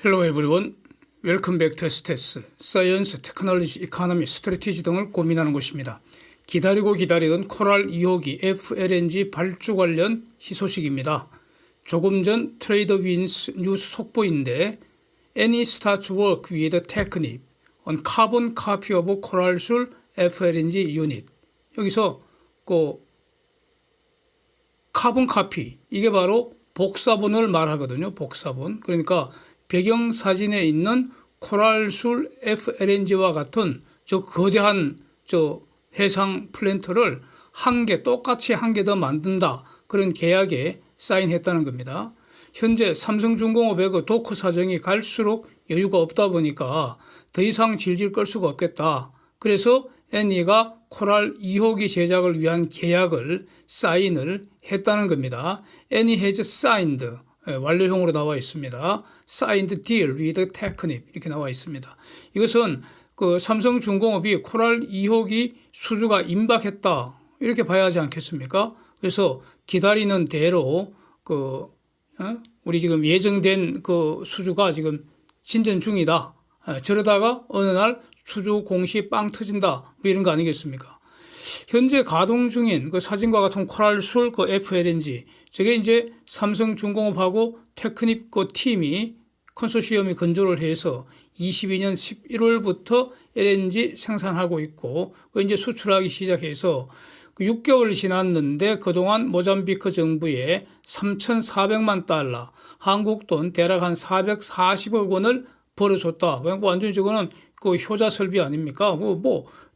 Hello everyone. Welcome back to STS, Science, Technology, Economy, Strategy 등을 고민하는 곳입니다. 기다리던 코랄 2호기 FLNG 발주 관련 희소식입니다. 조금 전 트레이더윈스 뉴스 속보인데 Eni starts work with Technip on carbon copy of Coralsul FLNG unit. 여기서 카본 카피, 이게 바로 복사본을 말하거든요. 복사본. 그러니까 배경사진에 있는 코랄술 FLNG와 같은 저 거대한 해상 플랜트를 똑같이 한 개 더 만든다. 그런 계약에 사인했다는 겁니다. 현재 삼성중공업의 도크 사정이 갈수록 여유가 없다 보니까 더 이상 질질 끌 수가 없겠다. 그래서 애니가 코랄 2호기 제작을 위한 계약을 사인을 했다는 겁니다. Eni has signed, 완료형으로 나와 있습니다. Signed deal with Technip 이렇게 나와 있습니다. 이것은 삼성중공업이 코랄 2호기 수주가 임박했다 이렇게 봐야 하지 않겠습니까? 그래서 기다리는 대로 우리 지금 예정된 수주가 지금 진전 중이다. 저러다가 어느 날 수주 공시 빵 터진다. 뭐 이런 거 아니겠습니까? 현재 가동 중인 사진과 같은 코랄술 FLNG, 저게 이제 삼성중공업하고 테크닙 팀이 컨소시엄이 건조를 해서 22년 11월부터 LNG 생산하고 있고, 이제 수출하기 시작해서 6개월 지났는데 그동안 모잠비크 정부에 3,400만 달러, 한국 돈 대략 한 440억 원을 벌어줬다. 완전히 저거는 효자 설비 아닙니까?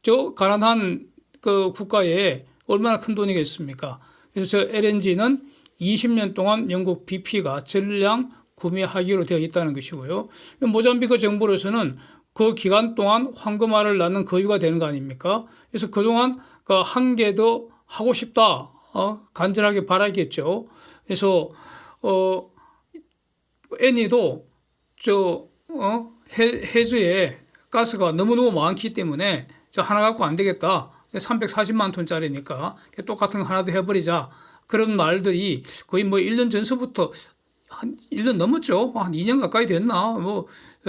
저 가난한 국가에 얼마나 큰 돈이겠습니까? 그래서 저 LNG는 20년 동안 영국 BP가 전량 구매하기로 되어 있다는 것이고요. 모잠비크 정부로서는 그 기간 동안 황금알을 낳는 거유가 되는 거 아닙니까? 그래서 그동안 한 개 더 하고 싶다. 간절하게 바라겠죠. 그래서 애니도 해저에 가스가 너무너무 많기 때문에 저 하나 갖고 안 되겠다. 340만 톤짜리니까 똑같은 거 하나 더 해버리자. 그런 말들이 거의 1년 전서부터 한 1년 넘었죠. 한 2년 가까이 됐나.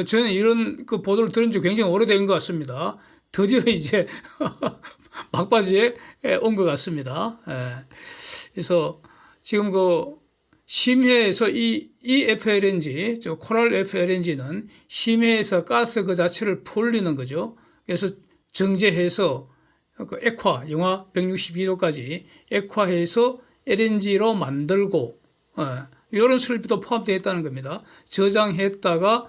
저는 이런 보도를 들은 지 굉장히 오래된 것 같습니다. 드디어 이제 막바지에 온 것 같습니다. 그래서 지금 심해에서 이 FLNG, 코랄 FLNG는 심해에서 가스 그 자체를 풀리는 거죠. 그래서 정제해서 액화, 영하 162도까지 액화해서 LNG로 만들고, 이런 설비도 포함되어 있다는 겁니다. 저장했다가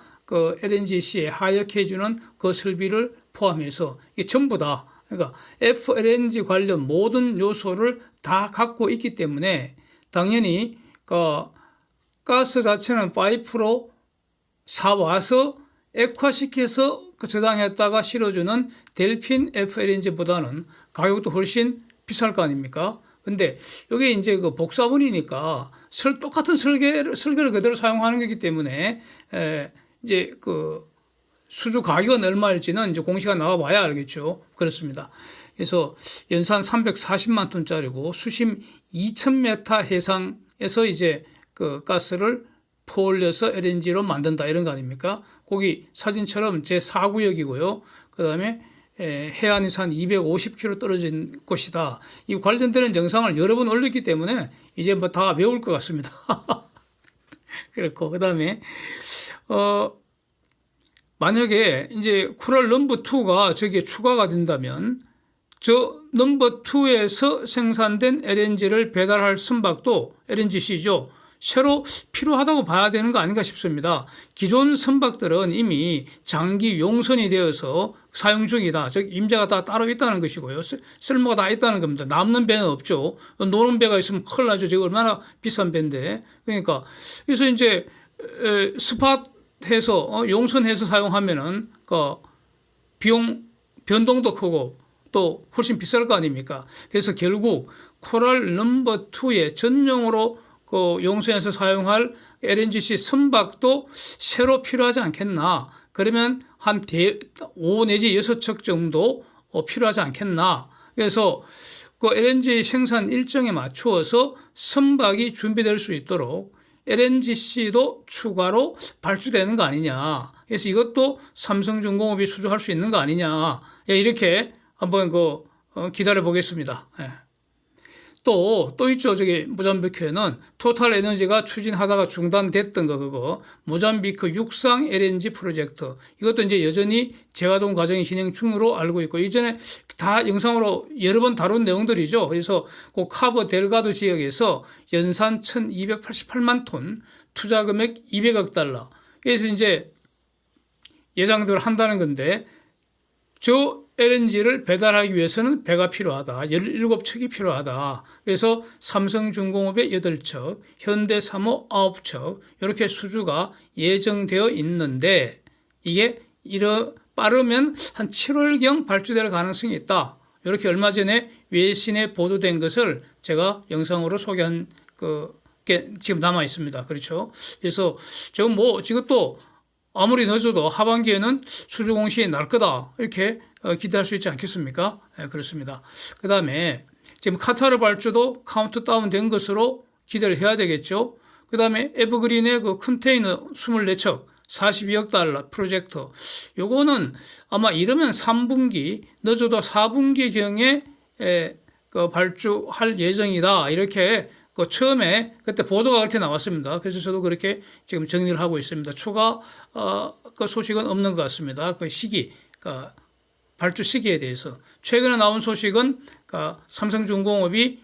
LNGC에 하역해주는 그 설비를 포함해서 이게 전부 다, 그러니까 FLNG 관련 모든 요소를 다 갖고 있기 때문에 당연히 가스 자체는 파이프로 사와서 액화시켜서 저장했다가 실어주는 델핀 FLNG보다는 가격도 훨씬 비쌀 거 아닙니까? 근데 이게 이제 복사본이니까 똑같은 설계를 그대로 사용하는 거기 때문에 이제 수주 가격은 얼마일지는 이제 공시가 나와봐야 알겠죠. 그렇습니다. 그래서 연산 340만 톤짜리고 수심 2,000m 해상에서 이제 가스를 퍼올려서 LNG로 만든다 이런 거 아닙니까? 거기 사진처럼 제4구역이고요. 그 다음에 해안에서 한 250km 떨어진 곳이다. 이 관련되는 영상을 여러 번 올렸기 때문에 이제 다 외울 것 같습니다. 그렇고, 그 다음에, 만약에 이제 코랄 넘버 2가 저기에 추가가 된다면 저 넘버 2에서 생산된 LNG를 배달할 선박도 LNGC죠. 새로 필요하다고 봐야 되는 거 아닌가 싶습니다. 기존 선박들은 이미 장기 용선이 되어서 사용 중이다. 즉 임자가 다 따로 있다는 것이고요. 쓸모가 다 있다는 겁니다. 남는 배는 없죠. 노는 배가 있으면 큰일 나죠. 지금 얼마나 비싼 배인데. 그러니까 그래서 이제 스팟해서 용선해서 사용하면은 비용 변동도 크고 또 훨씬 비쌀 거 아닙니까? 그래서 결국 코랄 넘버 2의 전용으로 용선에서 사용할 LNGC 선박도 새로 필요하지 않겠나. 그러면 한 5 내지 6척 정도 필요하지 않겠나. 그래서 LNG 생산 일정에 맞추어서 선박이 준비될 수 있도록 LNGC도 추가로 발주되는 거 아니냐. 그래서 이것도 삼성중공업이 수주할 수 있는 거 아니냐. 예, 이렇게 한번 기다려 보겠습니다. 예. 또 있죠. 저기 모잠비크에는 토탈 에너지가 추진하다가 중단됐던 그거 모잠비크 육상 LNG 프로젝트 이것도 이제 여전히 재가동 과정이 진행 중으로 알고 있고 이전에 다 영상으로 여러 번 다룬 내용들이죠. 그래서 그 카보 델가도 지역에서 연산 1288만 톤 투자 금액 200억 달러 그래서 이제 예상대로 한다는 건데 저 LNG를 배달하기 위해서는 배가 필요하다. 17척이 필요하다. 그래서 삼성중공업의 8척, 현대사모 9척 이렇게 수주가 예정되어 있는데 이게 빠르면 한 7월경 발주될 가능성이 있다. 이렇게 얼마 전에 외신에 보도된 것을 제가 영상으로 소개한 게 지금 남아 있습니다. 그렇죠? 그래서 지금 이것도 아무리 늦어도 하반기에는 수주 공시에 날 거다. 이렇게 기대할 수 있지 않겠습니까? 네, 그렇습니다. 그 다음에 지금 카타르 발주도 카운트다운 된 것으로 기대를 해야 되겠죠. 그 다음에 에버그린의 그 컨테이너 24척 42억 달러 프로젝트. 요거는 아마 이러면 3분기, 늦어도 4분기경에 발주할 예정이다. 이렇게 처음에 그때 보도가 그렇게 나왔습니다. 그래서 저도 그렇게 지금 정리를 하고 있습니다. 추가 소식은 없는 것 같습니다. 그 시기, 발주 시기에 대해서 최근에 나온 소식은 삼성중공업이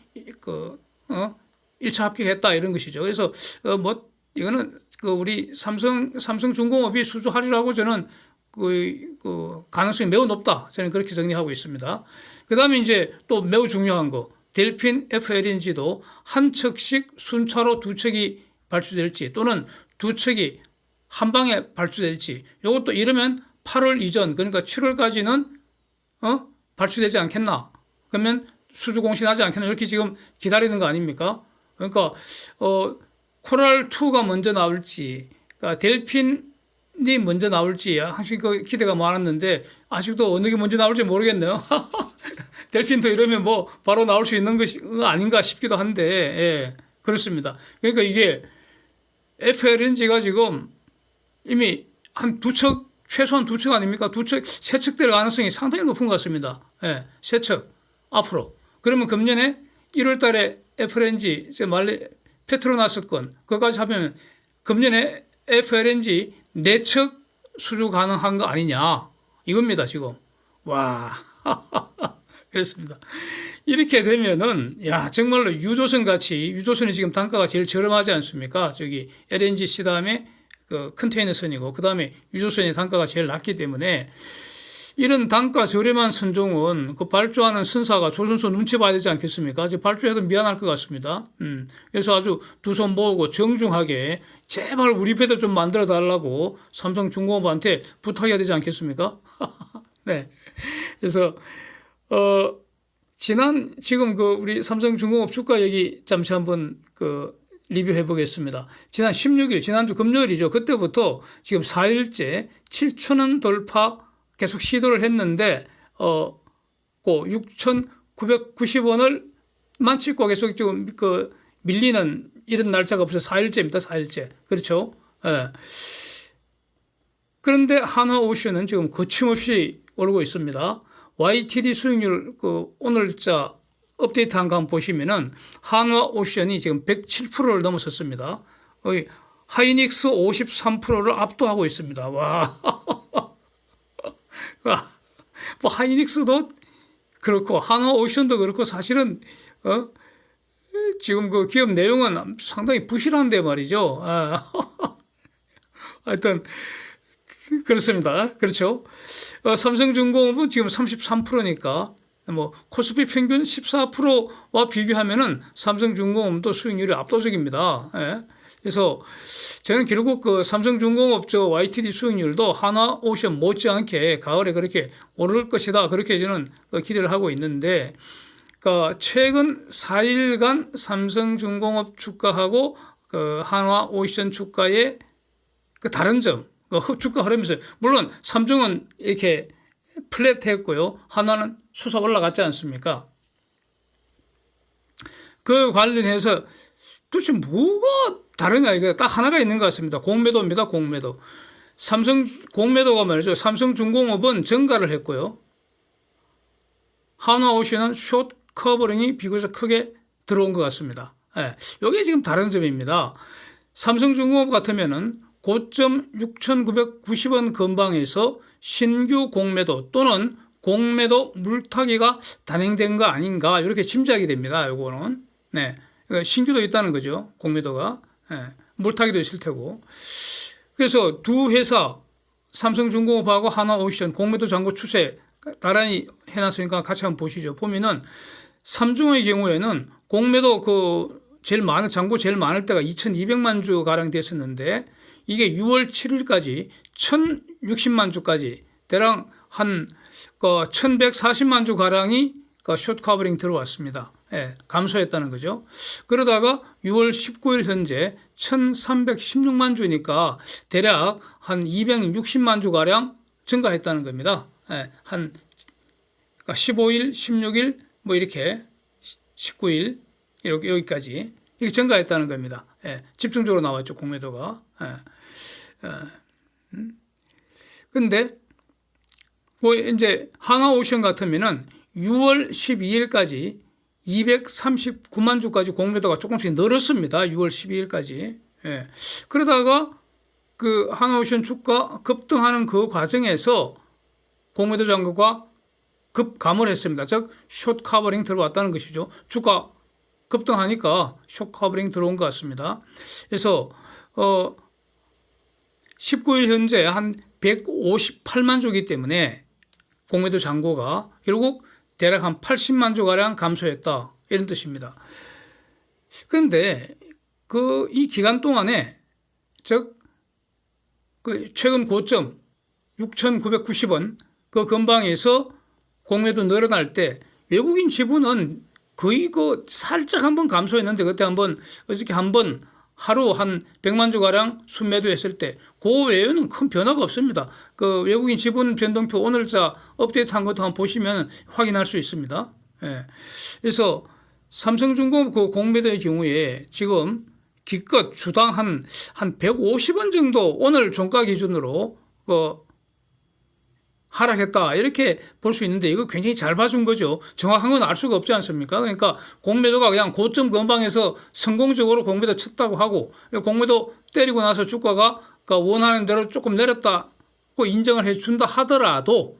1차 합격했다 이런 것이죠. 그래서 이거는 우리 삼성중공업이 수주하리라고 저는 가능성이 매우 높다. 저는 그렇게 정리하고 있습니다. 그 다음에 이제 또 매우 중요한 거. 델핀 FLNG도 한 척씩 순차로 2척이 발주될지 또는 2척이 한 방에 발주될지 이것도 이러면 8월 이전 그러니까 7월까지는 발주되지 않겠나 그러면 수주 공신하지 않겠나 이렇게 지금 기다리는 거 아닙니까? 그러니까 코랄2가 먼저 나올지 그러니까 델핀이 먼저 나올지 항상 기대가 많았는데 아직도 어느 게 먼저 나올지 모르겠네요. 델핀도 이러면 바로 나올 수 있는 것이 아닌가 싶기도 한데, 예, 그렇습니다. 그러니까 이게 FLNG가 지금 이미 한 2척, 최소한 2척 아닙니까? 2척, 3척 될 가능성이 상당히 높은 것 같습니다. 예, 3척, 앞으로. 그러면 금년에 1월 달에 FLNG, 페트로나스 건, 그거까지 하면 금년에 FLNG 4척 수주 가능한 거 아니냐. 이겁니다, 지금. 와. 그렇습니다. 이렇게 되면은, 정말로 유조선이 지금 단가가 제일 저렴하지 않습니까? 저기, LNGC 다음에 컨테이너선이고, 그 다음에 유조선의 단가가 제일 낮기 때문에, 이런 단가 저렴한 선종은 발주하는 선사가 조선소 눈치 봐야 되지 않겠습니까? 발주해도 미안할 것 같습니다. 그래서 아주 두 손 모으고 정중하게, 제발 우리 배도 좀 만들어 달라고 삼성중공업한테 부탁해야 되지 않겠습니까? 네. 그래서, 지금 우리 삼성중공업 주가 얘기 잠시 한번 리뷰해 보겠습니다. 지난 16일, 지난주 금요일이죠. 그때부터 지금 4일째 7,000원 돌파 계속 시도를 했는데, 6,990원을 찍고 계속 지금 밀리는 이런 날짜가 없어요. 4일째입니다. 4일째. 그렇죠. 예. 그런데 한화오션은 지금 거침없이 오르고 있습니다. YTD 수익률 오늘자 업데이트한 거 한번 보시면은 한화오션이 지금 107%를 넘어섰습니다. 하이닉스 53%를 압도하고 있습니다. 와. 하이닉스도 그렇고 한화오션도 그렇고 사실은 지금 기업 내용은 상당히 부실한데 말이죠. 하여튼 그렇습니다. 그렇죠. 삼성중공업은 지금 33%니까 코스피 평균 14%와 비교하면은 삼성중공업도 수익률이 압도적입니다. 예. 그래서 저는 결국 삼성중공업 YTD 수익률도 한화오션 못지않게 가을에 그렇게 오를 것이다. 그렇게 저는 기대를 하고 있는데, 최근 4일간 삼성중공업 주가하고 한화오션 주가의 다른 점, 주가 흐르면서 물론 삼중은 이렇게 플랫했고요. 한화는 솟아 올라갔지 않습니까? 그 관련해서 도대체 뭐가 다른 아이가 딱 하나가 있는 것 같습니다. 공매도입니다. 공매도. 공매도가 말이죠. 삼성중공업은 증가를 했고요. 한화오션은 숏 커버링이 비교적 크게 들어온 것 같습니다. 예, 이게 지금 다른 점입니다. 삼성중공업 같으면은 고점 6,990원 근방에서 신규 공매도 또는 공매도 물타기가 단행된 거 아닌가 이렇게 짐작이 됩니다. 요거는 네, 신규도 있다는 거죠. 공매도가 물타기도 있을 테고. 그래서 두 회사 삼성중공업하고 한화오션 공매도 잔고 추세 나란히 해놨으니까 같이 한번 보시죠. 보면은 삼중의 경우에는 공매도 잔고 제일 많을 때가 2,200만 주 가량 됐었는데 이게 6월 7일까지 1,060만 주까지 대략 한 1,140만 주 가량이 숏 커버링 들어왔습니다. 예, 감소했다는 거죠. 그러다가 6월 19일 현재 1,316만 주니까 대략 한 260만 주 가량 증가했다는 겁니다. 예, 한 15일, 16일 뭐 이렇게 19일 여기까지 이렇게 증가했다는 겁니다. 예, 집중적으로 나왔죠. 공매도가. 근데 이제 한화오션 같으면은 6월 12일까지 239만 주까지 공매도가 조금씩 늘었습니다. 6월 12일까지. 예. 그러다가 한화오션 주가 급등하는 그 과정에서 공매도 잔고가 급감을 했습니다. 즉, 숏 커버링 들어왔다는 것이죠. 주가 급등하니까 숏 커버링 들어온 것 같습니다. 그래서 19일 현재 한 158만 주이기 때문에 공매도 잔고가 결국 대략 한 80만 주가량 감소했다. 이런 뜻입니다. 그런데 이 기간 동안에 즉 최근 고점 6,990원 그 근방에서 공매도 늘어날 때 외국인 지분은 거의 살짝 한번 감소했는데 그때 어저께 한번 하루 한 100만 주가량 순매도했을 때 그 외에는 큰 변화가 없습니다. 외국인 지분 변동표 오늘자 업데이트한 것도 한번 보시면 확인할 수 있습니다. 예. 그래서 삼성중공업 공매도의 경우에 지금 기껏 주당 한 150원 정도 오늘 종가 기준으로 하락했다 이렇게 볼 수 있는데 이거 굉장히 잘 봐준 거죠. 정확한 건 알 수가 없지 않습니까? 그러니까 공매도가 그냥 고점 근방에서 성공적으로 공매도 쳤다고 하고 공매도 때리고 나서 주가가 원하는 대로 조금 내렸다고 인정을 해준다 하더라도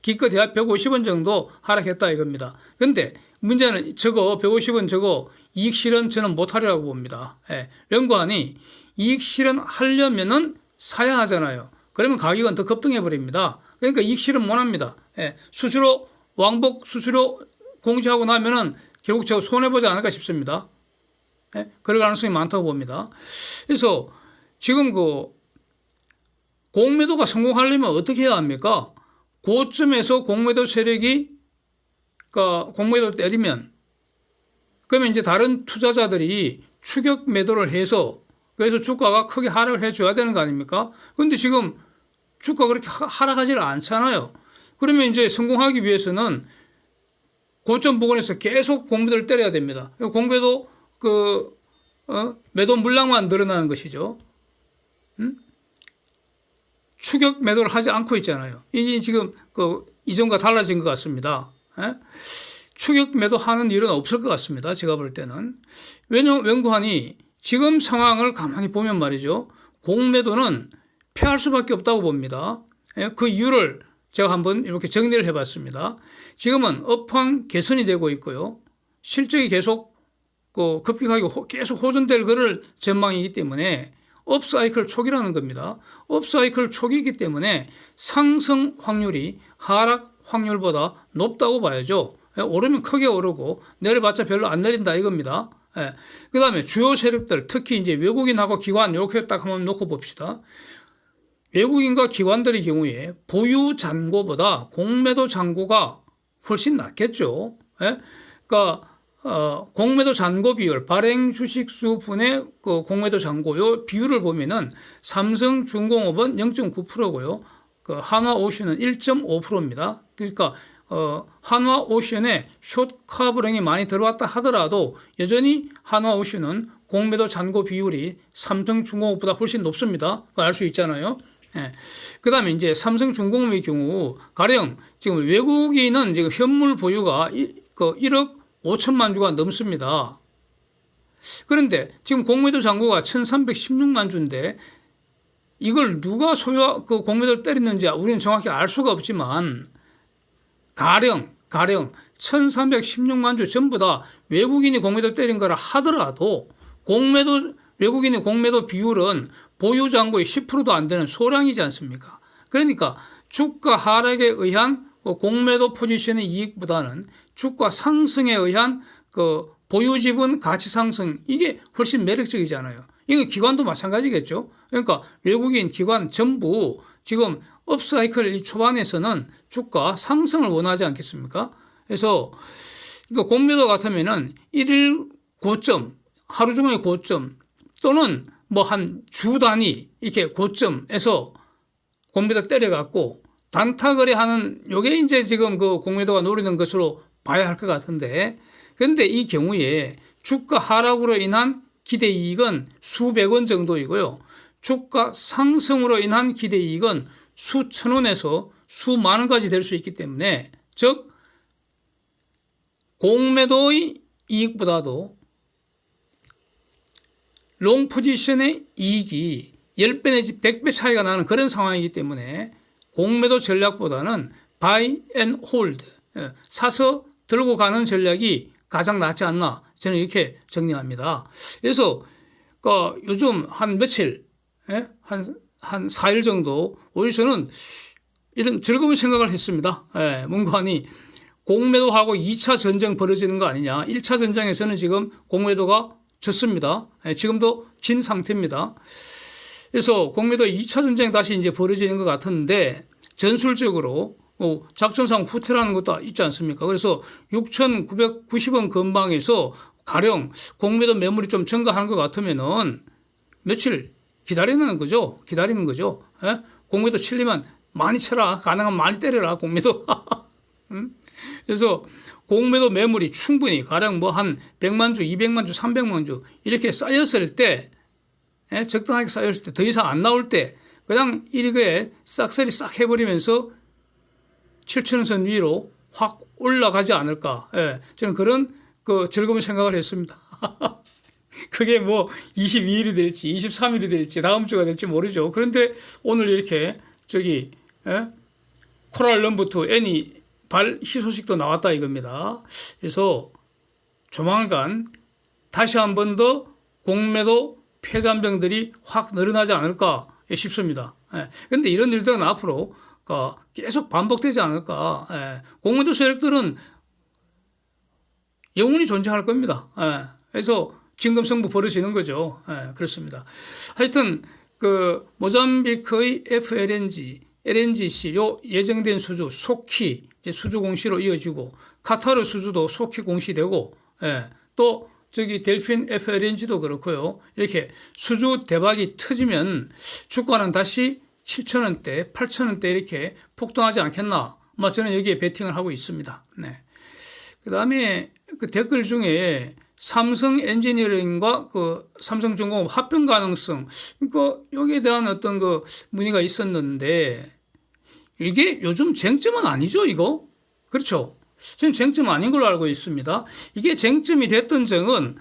기껏 150원 정도 하락했다 이겁니다. 그런데 문제는 150원 저거 이익 실현 저는 못하리라고 봅니다. 연구원이 이익 실현 하려면은 사야 하잖아요. 그러면 가격은 더 급등해 버립니다. 그러니까 이익 실현 못 합니다. 수수료 왕복 수수료 공시하고 나면은 결국 저 손해 보지 않을까 싶습니다. 그럴 가능성이 많다고 봅니다. 그래서 지금 공매도가 성공하려면 어떻게 해야 합니까? 고점에서 공매도 세력이 공매도 때리면 그러면 이제 다른 투자자들이 추격 매도를 해서 그래서 주가가 크게 하락을 해줘야 되는 거 아닙니까? 그런데 지금 주가가 그렇게 하락하지를 않잖아요. 그러면 이제 성공하기 위해서는 고점 부근에서 계속 공매도를 때려야 됩니다. 공매도 매도 물량만 늘어나는 것이죠. 추격 매도를 하지 않고 있잖아요. 이게 지금 이전과 달라진 것 같습니다. 추격 매도하는 일은 없을 것 같습니다. 제가 볼 때는. 연구원이 지금 상황을 가만히 보면 말이죠. 공매도는 패할 수밖에 없다고 봅니다. 그 이유를 제가 한번 이렇게 정리를 해봤습니다. 지금은 업황 개선이 되고 있고요. 실적이 계속 급격하게 계속 호전될 그럴 전망이기 때문에 업사이클 초기라는 겁니다. 업사이클 초기이기 때문에 상승 확률이 하락 확률보다 높다고 봐야죠. 오르면 크게 오르고 내려봤자 별로 안 내린다 이겁니다. 그 다음에 주요 세력들 특히 이제 외국인하고 기관 이렇게 딱 한번 놓고 봅시다. 외국인과 기관들의 경우에 보유 잔고보다 공매도 잔고가 훨씬 낫겠죠. 그러니까 공매도 잔고 비율, 발행 주식수 분의 공매도 잔고 요 비율을 보면은 삼성중공업은 0.9%고요. 한화오션은 1.5%입니다. 그러니까 한화오션에 숏 커버링이 많이 들어왔다 하더라도 여전히 한화오션은 공매도 잔고 비율이 삼성중공업보다 훨씬 높습니다. 그걸 알 수 있잖아요. 예. 그 다음에 이제 삼성중공업의 경우 가령 지금 외국인은 지금 현물 보유가 1억 5천만 주가 넘습니다. 그런데 지금 공매도 잔고가 1316만 주인데 이걸 누가 그 공매도를 때렸는지 우리는 정확히 알 수가 없지만 가령 1316만 주 전부 다 외국인이 공매도 때린 거라 하더라도 외국인의 공매도 비율은 보유 잔고의 10%도 안 되는 소량이지 않습니까? 그러니까 주가 하락에 의한 공매도 포지션의 이익보다는 주가 상승에 의한 그 보유 지분 가치 상승, 이게 훨씬 매력적이잖아요. 이건 기관도 마찬가지겠죠. 그러니까 외국인 기관 전부 지금 업사이클 이 초반에서는 주가 상승을 원하지 않겠습니까? 그래서 이거 공매도 같으면은 일일 고점, 하루 종일 고점 또는 뭐 한 주 단위 이렇게 고점에서 공매도 때려갖고 단타 거래하는 요게 이제 지금 그 공매도가 노리는 것으로 봐야 할 것 같은데, 그런데 이 경우에 주가 하락으로 인한 기대 이익은 수백 원 정도이고요. 주가 상승으로 인한 기대 이익은 수천 원에서 수만 원까지 될 수 있기 때문에, 즉 공매도의 이익보다도 롱 포지션의 이익이 10배 내지 100배 차이가 나는 그런 상황이기 때문에 공매도 전략보다는 buy and hold, 사서 들고 가는 전략이 가장 낫지 않나, 저는 이렇게 정리합니다. 그래서 요즘 한 며칠, 한 4일 정도 오히려 저는 이런 즐거운 생각을 했습니다. 뭔가니 공매도하고 2차 전쟁 벌어지는 거 아니냐. 1차 전쟁에서는 지금 공매도가 졌습니다. 지금도 진 상태입니다. 그래서 공매도 2차 전쟁 다시 이제 벌어지는 것 같은데, 전술적으로 작전상 후퇴라는 것도 있지 않습니까? 그래서 6,990원 근방에서 가령 공매도 매물이 좀 증가하는 것 같으면은 며칠 기다리는 거죠. 공매도 치려면 많이 쳐라. 가능하면 많이 때려라, 공매도. 그래서 공매도 매물이 충분히 가령 뭐 한 100만 주, 200만 주, 300만 주 이렇게 쌓였을 때, 적당하게 쌓였을 때, 더 이상 안 나올 때 그냥 일거에 싹쓸이 싹 해버리면서 7,000선 위로 확 올라가지 않을까. 저는 그런 즐거운 생각을 했습니다. 그게 뭐 22일이 될지 23일이 될지 다음 주가 될지 모르죠. 그런데 오늘 이렇게 코랄 럼부터 애니 발 희소식도 나왔다 이겁니다. 그래서 조만간 다시 한 번 더 공매도 폐잔병들이 확 늘어나지 않을까 싶습니다. 그런데 이런 일들은 앞으로 계속 반복되지 않을까. 공매도 세력들은 영원히 존재할 겁니다. 그래서 진검승부 벌어지는 거죠. 그렇습니다. 하여튼 모잠비크의 FLNG, LNGC 요 예정된 수주 속히 이제 수주 공시로 이어지고, 카타르 수주도 속히 공시되고, 또 델핀 FLNG도 그렇고요. 이렇게 수주 대박이 터지면 주가는 다시 7,000원대, 8,000원대 이렇게 폭등하지 않겠나. 저는 여기에 베팅을 하고 있습니다. 그 다음에 댓글 중에 삼성 엔지니어링과 삼성중공업 합병 가능성, 여기에 대한 어떤 문의가 있었는데, 이게 요즘 쟁점은 아니죠, 이거? 그렇죠? 지금 쟁점 아닌 걸로 알고 있습니다. 이게 쟁점이 됐던 점은,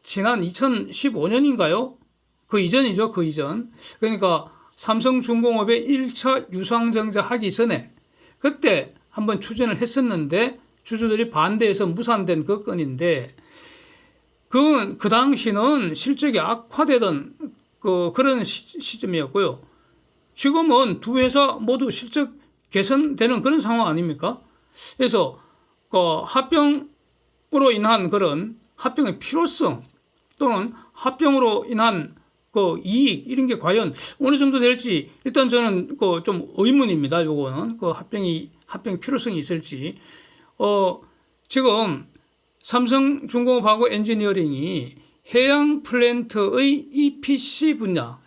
지난 2015년인가요? 그 이전이죠, 그 이전. 그러니까 삼성중공업의 1차 유상증자 하기 전에, 그때 한번 추진을 했었는데, 주주들이 반대해서 무산된 그 건인데, 그 당시는 실적이 악화되던 그런 시점이었고요. 지금은 두 회사 모두 실적 개선되는 그런 상황 아닙니까? 그래서 합병으로 인한 그런 합병의 필요성 또는 합병으로 인한 이익 이런 게 과연 어느 정도 될지 일단 저는 좀 의문입니다. 요거는 합병 필요성이 있을지. 지금 삼성중공업하고 엔지니어링이 해양 플랜트의 EPC 분야,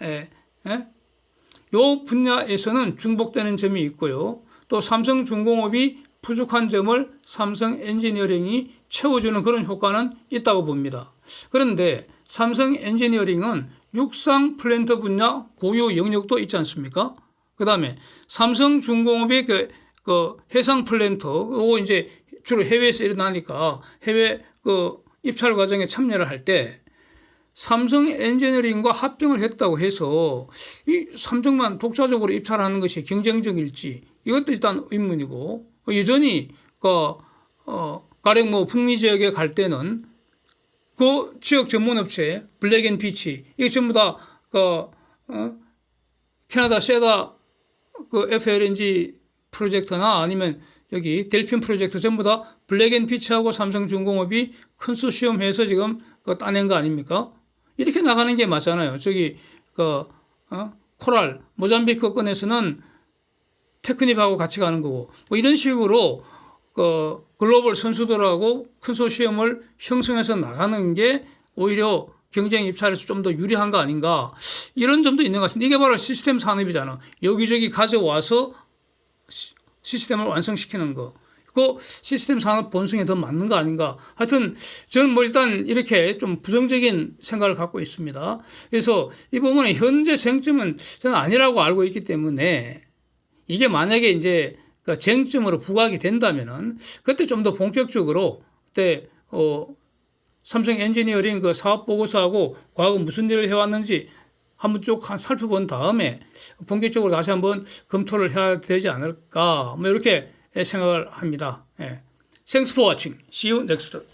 요 분야에서는 중복되는 점이 있고요. 또 삼성중공업이 부족한 점을 삼성 엔지니어링이 채워주는 그런 효과는 있다고 봅니다. 그런데 삼성 엔지니어링은 육상 플랜트 분야 고유 영역도 있지 않습니까? 그 다음에 삼성중공업의 그 해상 플랜트, 요거 이제 주로 해외에서 일어나니까 해외 그 입찰 과정에 참여를 할 때 삼성 엔지니어링과 합병을 했다고 해서 이 삼성만 독자적으로 입찰하는 것이 경쟁적일지 이것도 일단 의문이고, 여전히 가령 뭐 북미 지역에 갈 때는 그 지역 전문업체 블랙앤피치 이게 전부 다 캐나다 세다 그 FLNG 프로젝트나 아니면 여기 델핀 프로젝트 전부 다 블랙앤피치하고 삼성중공업이 컨소시엄해서 지금 따낸 거 아닙니까? 이렇게 나가는 게 맞잖아요. 저기 코랄 모잠비크 건에서는 테크닙하고 같이 가는 거고, 뭐 이런 식으로 글로벌 선수들하고 컨소시엄을 형성해서 나가는 게 오히려 경쟁 입찰에서 좀 더 유리한 거 아닌가, 이런 점도 있는 것 같습니다. 이게 바로 시스템 산업이잖아. 여기저기 가져와서 시스템을 완성시키는 거. 그 시스템 산업 본성에 더 맞는 거 아닌가. 하여튼 저는 뭐 일단 이렇게 좀 부정적인 생각을 갖고 있습니다. 그래서 이 부분은 현재 쟁점은 저는 아니라고 알고 있기 때문에, 이게 만약에 이제 쟁점으로 부각이 된다면은 그때 좀 더 본격적으로 그때 삼성 엔지니어링 그 사업 보고서하고 과거 무슨 일을 해왔는지 한번 쭉 살펴본 다음에 본격적으로 다시 한번 검토를 해야 되지 않을까, 뭐 이렇게 생각을 합니다. Thanks for watching. See you next time.